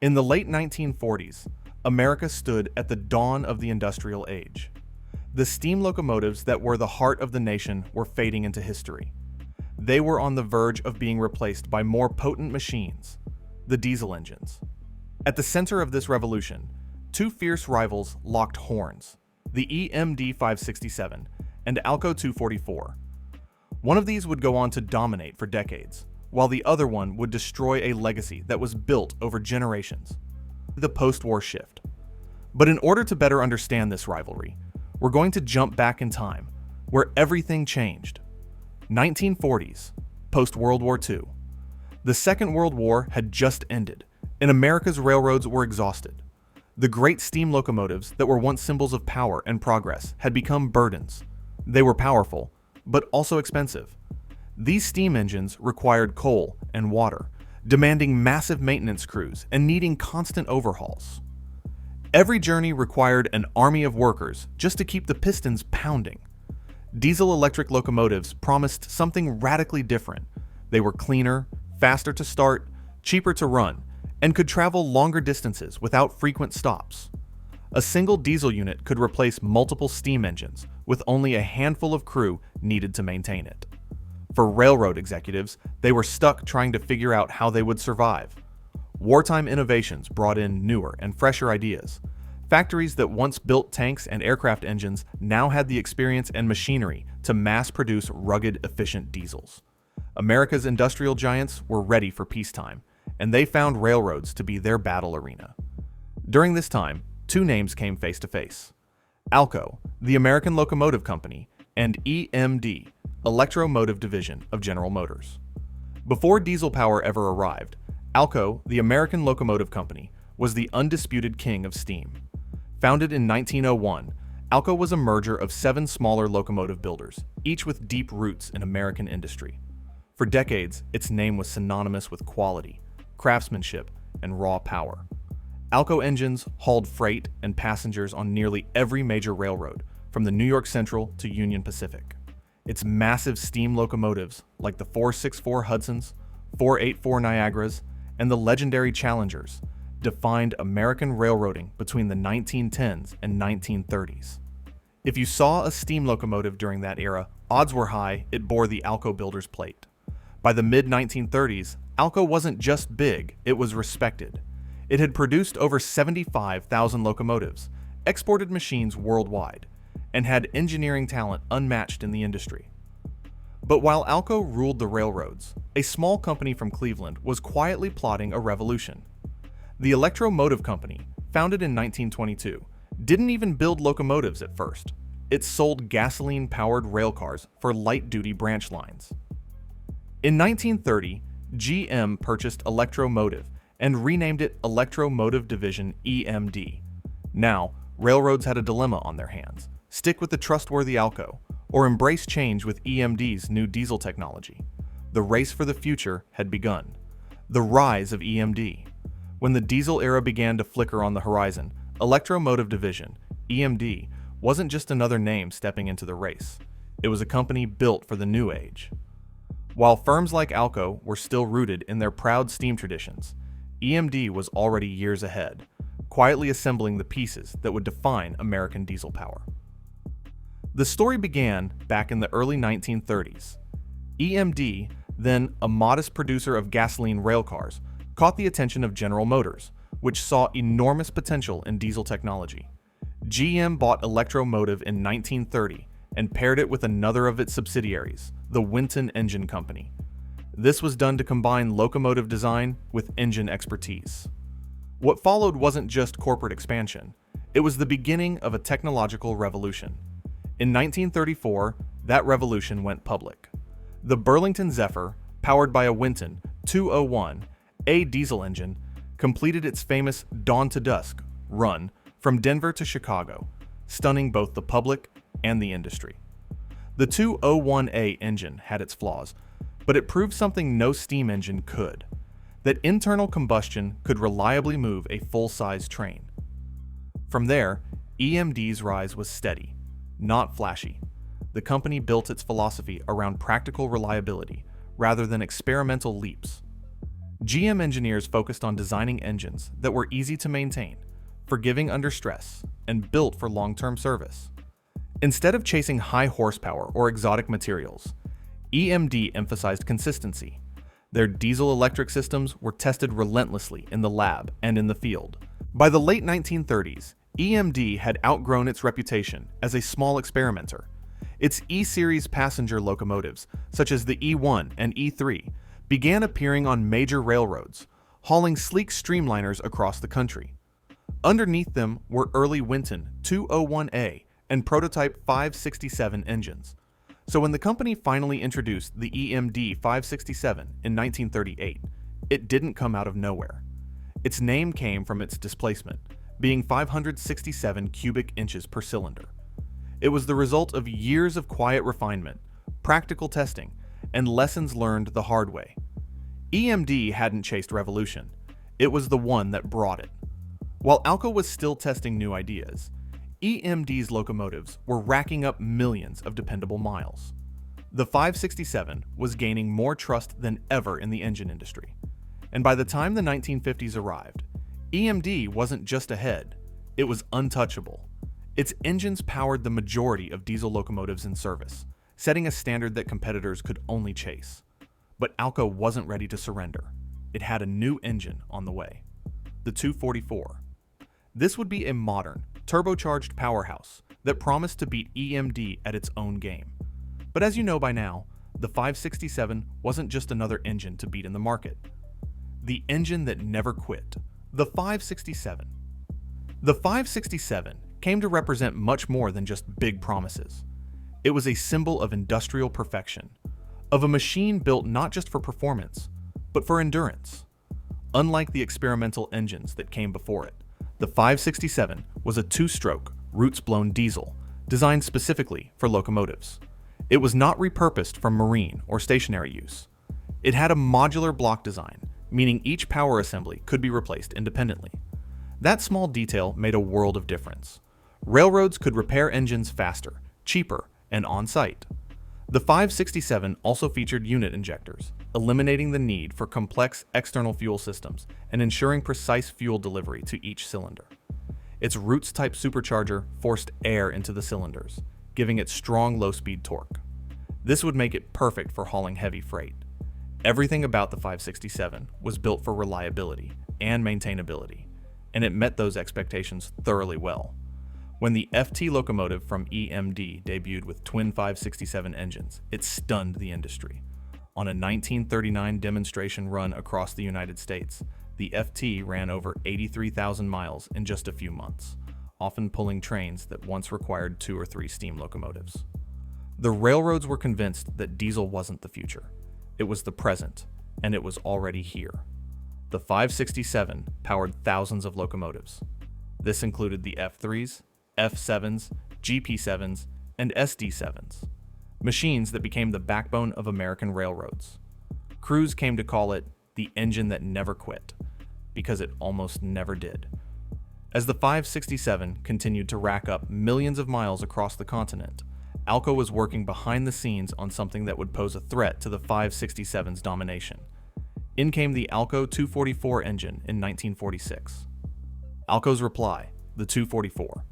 In the late 1940s, America stood at the dawn of the industrial age. The steam locomotives that were the heart of the nation were fading into history. They were on the verge of being replaced by more potent machines, the diesel engines. At the center of this revolution, two fierce rivals locked horns, the EMD 567 and Alco 244. One of these would go on to dominate for decades, while the other one would destroy a legacy that was built over generations. The post-war shift. But in order to better understand this rivalry, we're going to jump back in time, where everything changed. 1940s, post-World War II. The Second World War had just ended, and America's railroads were exhausted. The great steam locomotives that were once symbols of power and progress had become burdens. They were powerful, but also expensive. These steam engines required coal and water, demanding massive maintenance crews and needing constant overhauls. Every journey required an army of workers just to keep the pistons pounding. Diesel-electric locomotives promised something radically different. They were cleaner, faster to start, cheaper to run, and could travel longer distances without frequent stops. A single diesel unit could replace multiple steam engines, with only a handful of crew needed to maintain it. For railroad executives, they were stuck trying to figure out how they would survive. Wartime innovations brought in newer and fresher ideas. Factories that once built tanks and aircraft engines now had the experience and machinery to mass-produce rugged, efficient diesels. America's industrial giants were ready for peacetime, and they found railroads to be their battle arena. During this time, two names came face to face: Alco, the American Locomotive Company, and EMD, Electromotive Division of General Motors. Before diesel power ever arrived, Alco, the American Locomotive Company, was the undisputed king of steam. Founded in 1901, Alco was a merger of 7 smaller locomotive builders, each with deep roots in American industry. For decades, its name was synonymous with quality, craftsmanship, and raw power. Alco engines hauled freight and passengers on nearly every major railroad, from the New York Central to Union Pacific. Its massive steam locomotives, like the 464 Hudsons, 484 Niagaras, and the legendary Challengers, defined American railroading between the 1910s and 1930s. If you saw a steam locomotive during that era, odds were high it bore the Alco builder's plate. By the mid-1930s, Alco wasn't just big, it was respected. It had produced over 75,000 locomotives, exported machines worldwide, and had engineering talent unmatched in the industry. But while Alco ruled the railroads, a small company from Cleveland was quietly plotting a revolution. The Electromotive Company, founded in 1922, didn't even build locomotives at first. It sold gasoline-powered railcars for light-duty branch lines. In 1930, GM purchased Electromotive and renamed it Electromotive Division EMD. Now, railroads had a dilemma on their hands: stick with the trustworthy Alco, or embrace change with EMD's new diesel technology. The race for the future had begun. The rise of EMD. When the diesel era began to flicker on the horizon, Electromotive Division, EMD, wasn't just another name stepping into the race. It was a company built for the new age. While firms like Alco were still rooted in their proud steam traditions, EMD was already years ahead, quietly assembling the pieces that would define American diesel power. The story began back in the early 1930s. EMD, then a modest producer of gasoline railcars, caught the attention of General Motors, which saw enormous potential in diesel technology. GM bought Electromotive in 1930 and paired it with another of its subsidiaries, the Winton Engine Company. This was done to combine locomotive design with engine expertise. What followed wasn't just corporate expansion, it was the beginning of a technological revolution. In 1934, that revolution went public. The Burlington Zephyr, powered by a Winton 201A diesel engine, completed its famous Dawn to Dusk run from Denver to Chicago, stunning both the public and the industry. The 201A engine had its flaws, but it proved something no steam engine could: that internal combustion could reliably move a full-size train. From there, EMD's rise was steady, not flashy. The company built its philosophy around practical reliability rather than experimental leaps. GM engineers focused on designing engines that were easy to maintain, forgiving under stress, and built for long-term service. Instead of chasing high horsepower or exotic materials, EMD emphasized consistency. Their diesel-electric systems were tested relentlessly in the lab and in the field. By the late 1930s, EMD had outgrown its reputation as a small experimenter. Its E-Series passenger locomotives, such as the E1 and E3, began appearing on major railroads, hauling sleek streamliners across the country. Underneath them were early Winton 201A and prototype 567 engines. So when the company finally introduced the EMD 567 in 1938, it didn't come out of nowhere. Its name came from its displacement, being 567 cubic inches per cylinder. It was the result of years of quiet refinement, practical testing, and lessons learned the hard way. EMD hadn't chased revolution. It was the one that brought it. While Alco was still testing new ideas, EMD's locomotives were racking up millions of dependable miles. The 567 was gaining more trust than ever in the engine industry. And by the time the 1950s arrived, EMD wasn't just ahead, it was untouchable. Its engines powered the majority of diesel locomotives in service, setting a standard that competitors could only chase. But Alco wasn't ready to surrender. It had a new engine on the way, the 244. This would be a modern, turbocharged powerhouse that promised to beat EMD at its own game. But as you know by now, the 567 wasn't just another engine to beat in the market. The engine that never quit, the 567. The 567 came to represent much more than just big promises. It was a symbol of industrial perfection, of a machine built not just for performance, but for endurance. Unlike the experimental engines that came before it, the 567 was a two-stroke, roots-blown diesel designed specifically for locomotives. It was not repurposed for marine or stationary use. It had a modular block design, meaning each power assembly could be replaced independently. That small detail made a world of difference. Railroads could repair engines faster, cheaper, and on-site. The 567 also featured unit injectors, eliminating the need for complex external fuel systems and ensuring precise fuel delivery to each cylinder. Its Roots-type supercharger forced air into the cylinders, giving it strong low-speed torque. This would make it perfect for hauling heavy freight. Everything about the 567 was built for reliability and maintainability, and it met those expectations thoroughly well. When the FT locomotive from EMD debuted with twin 567 engines, it stunned the industry. On a 1939 demonstration run across the United States, the FT ran over 83,000 miles in just a few months, often pulling trains that once required 2 or 3 steam locomotives. The railroads were convinced that diesel wasn't the future. It was the present, and it was already here. The 567 powered thousands of locomotives. This included the F3s, F7s, GP7s, and SD7s, machines that became the backbone of American railroads. Crews came to call it the engine that never quit, because it almost never did. As the 567 continued to rack up millions of miles across the continent, Alco was working behind the scenes on something that would pose a threat to the 567's domination. In came the Alco 244 engine in 1946. Alco's reply, the 244.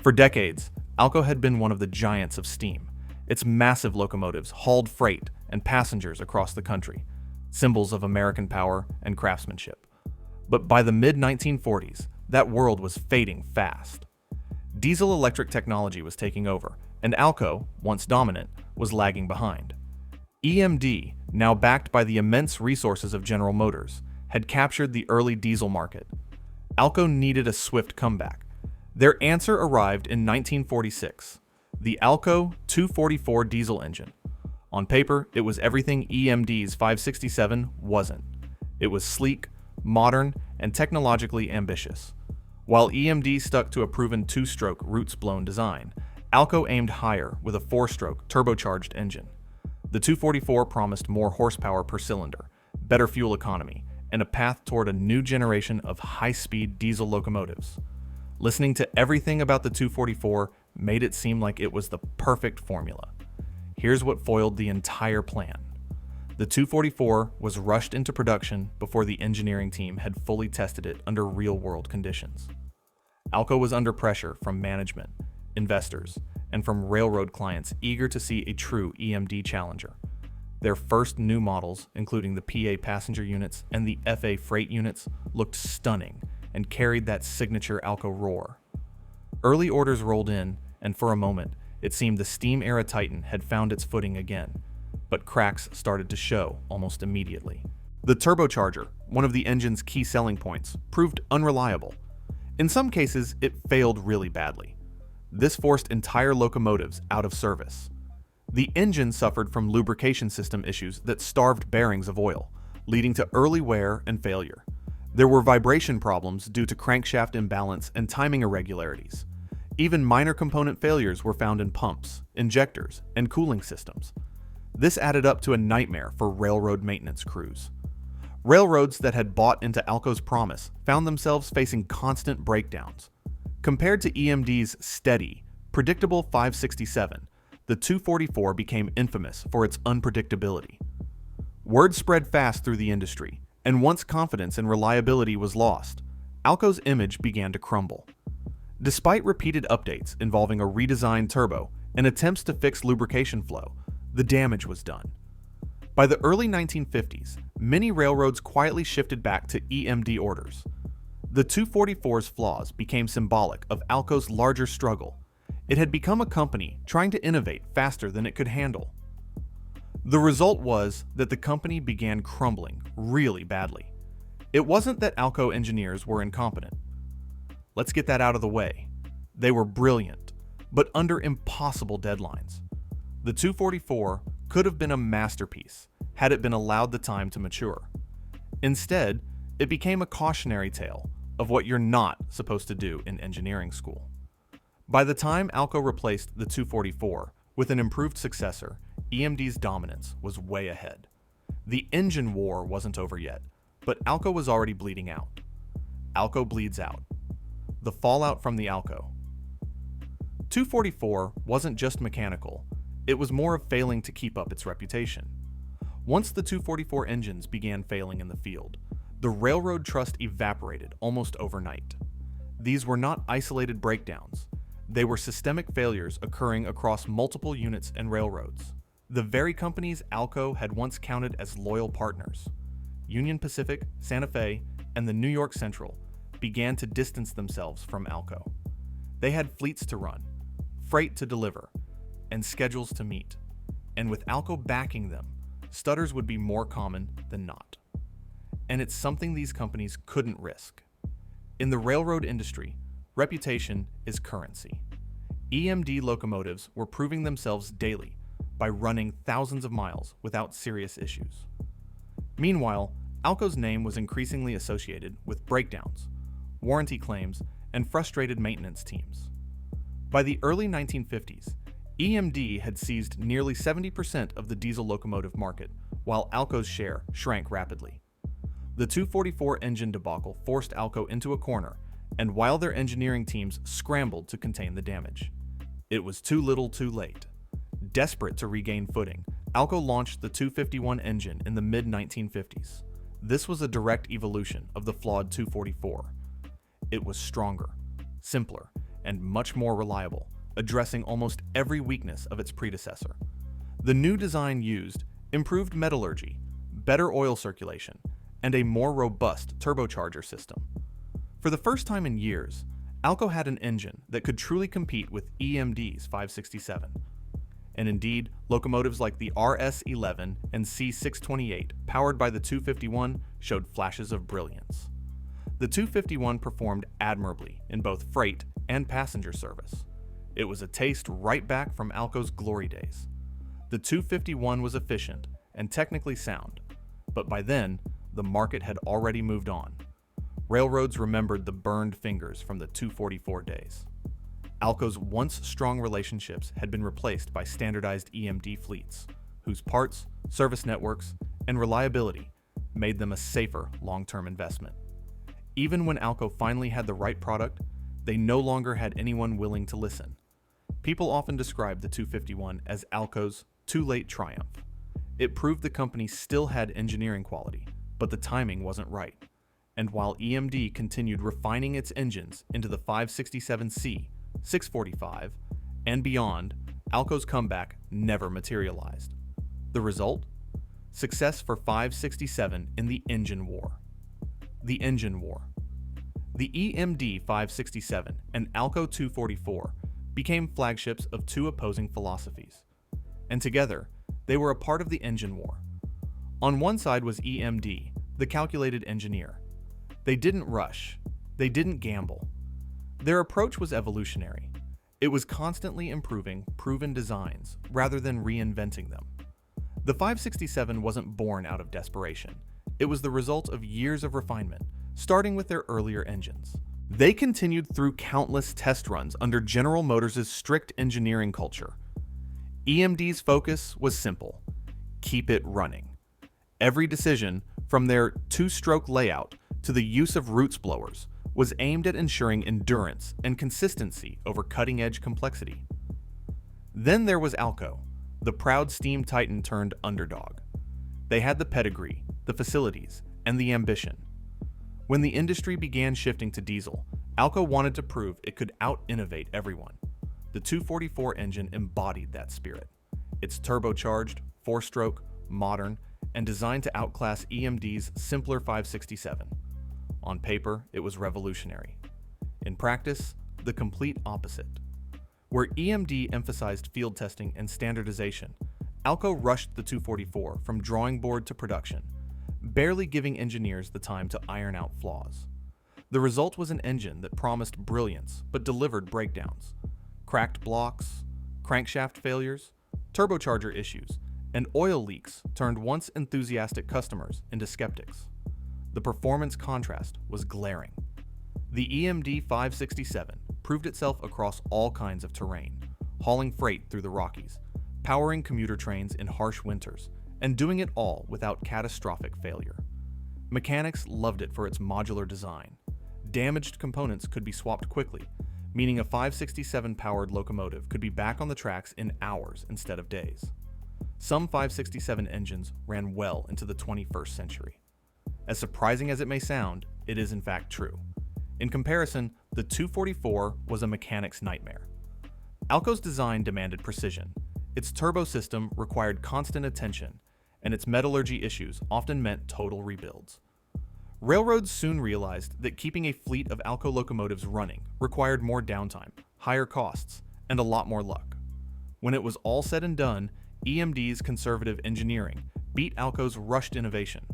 For decades, Alco had been one of the giants of steam. Its massive locomotives hauled freight and passengers across the country, symbols of American power and craftsmanship. But by the mid-1940s, that world was fading fast. Diesel-electric technology was taking over, and Alco, once dominant, was lagging behind. EMD, now backed by the immense resources of General Motors, had captured the early diesel market. Alco needed a swift comeback. Their answer arrived in 1946, the Alco 244 diesel engine. On paper, it was everything EMD's 567 wasn't. It was sleek, modern, and technologically ambitious. While EMD stuck to a proven two-stroke roots-blown design, Alco aimed higher with a 4-stroke turbocharged engine. The 244 promised more horsepower per cylinder, better fuel economy, and a path toward a new generation of high-speed diesel locomotives. Listening to everything about the 244 made it seem like it was the perfect formula. Here's what foiled the entire plan. The 244 was rushed into production before the engineering team had fully tested it under real-world conditions. Alco was under pressure from management, investors, and from railroad clients eager to see a true EMD challenger. Their first new models, including the PA passenger units and the FA freight units, looked stunning and carried that signature Alco roar. Early orders rolled in, and for a moment, it seemed the steam-era Titan had found its footing again, but cracks started to show almost immediately. The turbocharger, one of the engine's key selling points, proved unreliable. In some cases, it failed really badly. This forced entire locomotives out of service. The engine suffered from lubrication system issues that starved bearings of oil, leading to early wear and failure. There were vibration problems due to crankshaft imbalance and timing irregularities. Even minor component failures were found in pumps, injectors, and cooling systems. This added up to a nightmare for railroad maintenance crews. Railroads that had bought into Alco's promise found themselves facing constant breakdowns. Compared to EMD's steady, predictable 567, the 244 became infamous for its unpredictability. Word spread fast through the industry, and once confidence in reliability was lost, Alco's image began to crumble. Despite repeated updates involving a redesigned turbo and attempts to fix lubrication flow, the damage was done. By the early 1950s, many railroads quietly shifted back to EMD orders. The 244's flaws became symbolic of Alco's larger struggle. It had become a company trying to innovate faster than it could handle. The result was that the company began crumbling really badly. It wasn't that Alco engineers were incompetent. Let's get that out of the way. They were brilliant, but under impossible deadlines. The 244 could have been a masterpiece had it been allowed the time to mature. Instead, it became a cautionary tale of what you're not supposed to do in engineering school. By the time Alco replaced the 244 with an improved successor, EMD's dominance was way ahead. The engine war wasn't over yet, but Alco was already bleeding out. Alco bleeds out. The fallout from the Alco. 244 wasn't just mechanical, it was more of failing to keep up its reputation. Once the 244 engines began failing in the field, the railroad trust evaporated almost overnight. These were not isolated breakdowns. They were systemic failures occurring across multiple units and railroads. The very companies Alco had once counted as loyal partners, Union Pacific, Santa Fe, and the New York Central, began to distance themselves from Alco. They had fleets to run, freight to deliver, and schedules to meet. And with Alco backing them, stutters would be more common than not. And it's something these companies couldn't risk. In the railroad industry, reputation is currency. EMD locomotives were proving themselves daily by running thousands of miles without serious issues. Meanwhile, Alco's name was increasingly associated with breakdowns, warranty claims, and frustrated maintenance teams. By the early 1950s, EMD had seized nearly 70% of the diesel locomotive market, while Alco's share shrank rapidly. The 244 engine debacle forced Alco into a corner, and while their engineering teams scrambled to contain the damage, it was too little too late. Desperate to regain footing, Alco launched the 251 engine in the mid-1950s. This was a direct evolution of the flawed 244. It was stronger, simpler, and much more reliable, addressing almost every weakness of its predecessor. The new design used improved metallurgy, better oil circulation, and a more robust turbocharger system. For the first time in years, Alco had an engine that could truly compete with EMD's 567. And indeed, locomotives like the RS-11 and C628, powered by the 251, showed flashes of brilliance. The 251 performed admirably in both freight and passenger service. It was a taste right back from Alco's glory days. The 251 was efficient and technically sound, but by then, the market had already moved on. Railroads remembered the burned fingers from the 244 days. Alco's once strong relationships had been replaced by standardized EMD fleets, whose parts, service networks, and reliability made them a safer long-term investment. Even when Alco finally had the right product, they no longer had anyone willing to listen. People often describe the 251 as Alco's too late triumph. It proved the company still had engineering quality, but the timing wasn't right. And while EMD continued refining its engines into the 567C, 645, and beyond, Alco's comeback never materialized. The result? Success for 567 in the engine war. The engine war. The EMD 567 and Alco 244 became flagships of two opposing philosophies, and together, they were a part of the engine war. On one side was EMD, the calculated engineer. They didn't rush. They didn't gamble. Their approach was evolutionary. It was constantly improving proven designs rather than reinventing them. The 567 wasn't born out of desperation. It was the result of years of refinement, starting with their earlier engines. They continued through countless test runs under General Motors' strict engineering culture. EMD's focus was simple: keep it running. Every decision, from their two-stroke layout to the use of roots blowers, was aimed at ensuring endurance and consistency over cutting-edge complexity. Then there was Alco, the proud steam titan turned underdog. They had the pedigree, the facilities, and the ambition. When the industry began shifting to diesel, Alco wanted to prove it could out-innovate everyone. The 244 engine embodied that spirit. It's turbocharged, four-stroke, modern, and designed to outclass EMD's simpler 567. On paper, it was revolutionary. In practice, the complete opposite. Where EMD emphasized field testing and standardization, Alco rushed the 244 from drawing board to production, barely giving engineers the time to iron out flaws. The result was an engine that promised brilliance but delivered breakdowns. Cracked blocks, crankshaft failures, turbocharger issues, and oil leaks turned once enthusiastic customers into skeptics. The performance contrast was glaring. The EMD 567 proved itself across all kinds of terrain, hauling freight through the Rockies, powering commuter trains in harsh winters, and doing it all without catastrophic failure. Mechanics loved it for its modular design. Damaged components could be swapped quickly, meaning a 567-powered locomotive could be back on the tracks in hours instead of days. Some 567 engines ran well into the 21st century. As surprising as it may sound, it is in fact true. In comparison, the 244 was a mechanic's nightmare. Alco's design demanded precision. Its turbo system required constant attention, and its metallurgy issues often meant total rebuilds. Railroads soon realized that keeping a fleet of Alco locomotives running required more downtime, higher costs, and a lot more luck. When it was all said and done, EMD's conservative engineering beat Alco's rushed innovation.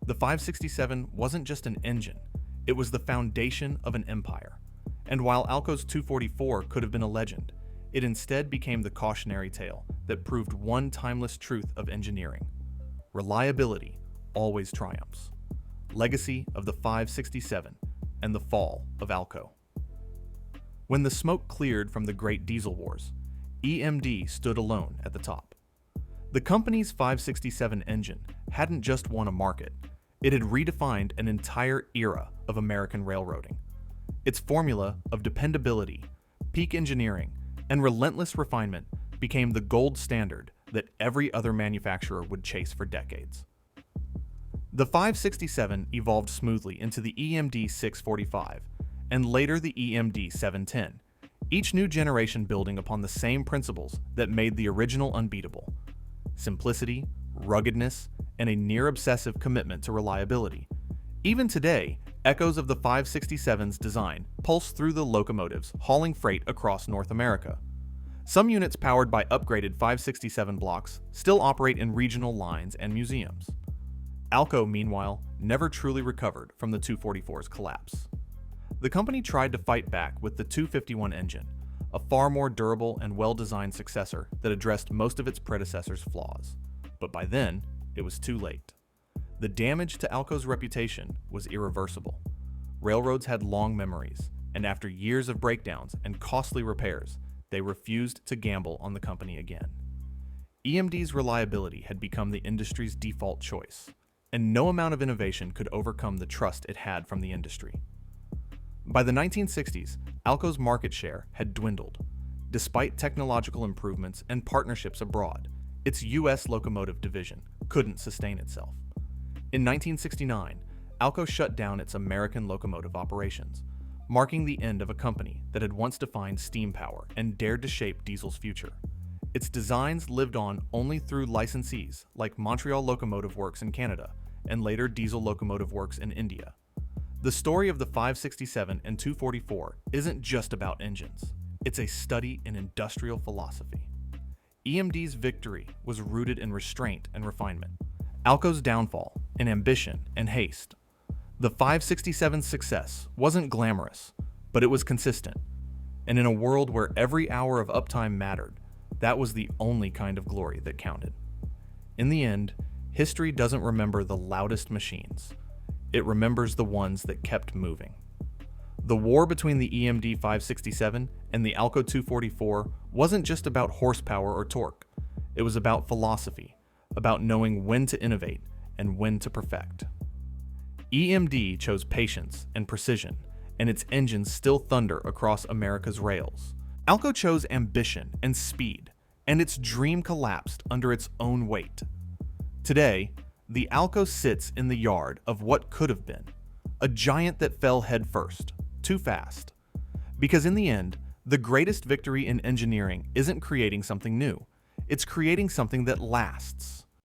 The 567 wasn't just an engine, it was the foundation of an empire. And while Alco's 244 could have been a legend, it instead became the cautionary tale that proved one timeless truth of engineering: reliability always triumphs. Legacy of the 567 and the fall of Alco. When the smoke cleared from the great diesel wars, EMD stood alone at the top. The company's 567 engine hadn't just won a market, it had redefined an entire era of American railroading. Its formula of dependability, peak engineering, and relentless refinement became the gold standard that every other manufacturer would chase for decades. The 567 evolved smoothly into the EMD 645, and later the EMD 710, each new generation building upon the same principles that made the original unbeatable: simplicity, ruggedness, and a near-obsessive commitment to reliability. Even today, echoes of the 567's design pulse through the locomotives hauling freight across North America. Some units powered by upgraded 567 blocks still operate in regional lines and museums. Alco, meanwhile, never truly recovered from the 244's collapse. The company tried to fight back with the 251 engine, a far more durable and well-designed successor that addressed most of its predecessor's flaws. But by then, it was too late. The damage to Alco's reputation was irreversible. Railroads had long memories, and after years of breakdowns and costly repairs, they refused to gamble on the company again. EMD's reliability had become the industry's default choice, and no amount of innovation could overcome the trust it had from the industry. By the 1960s, Alco's market share had dwindled. Despite technological improvements and partnerships abroad, its U.S. locomotive division couldn't sustain itself. In 1969, Alco shut down its American locomotive operations, marking the end of a company that had once defined steam power and dared to shape diesel's future. Its designs lived on only through licensees like Montreal Locomotive Works in Canada and later Diesel Locomotive Works in India. The story of the 567 and 244 isn't just about engines. It's a study in industrial philosophy. EMD's victory was rooted in restraint and refinement. Alco's downfall in ambition and haste. The 567's success wasn't glamorous, but it was consistent. And in a world where every hour of uptime mattered, that was the only kind of glory that counted. In the end, history doesn't remember the loudest machines. It remembers the ones that kept moving. The war between the EMD 567 and the Alco 244 wasn't just about horsepower or torque. It was about philosophy, about knowing when to innovate and when to perfect. EMD chose patience and precision, and its engines still thunder across America's rails. Alco chose ambition and speed, and its dream collapsed under its own weight. Today, the Alco sits in the yard of what could have been, a giant that fell headfirst, too fast. Because in the end, the greatest victory in engineering isn't creating something new, it's creating something that lasts.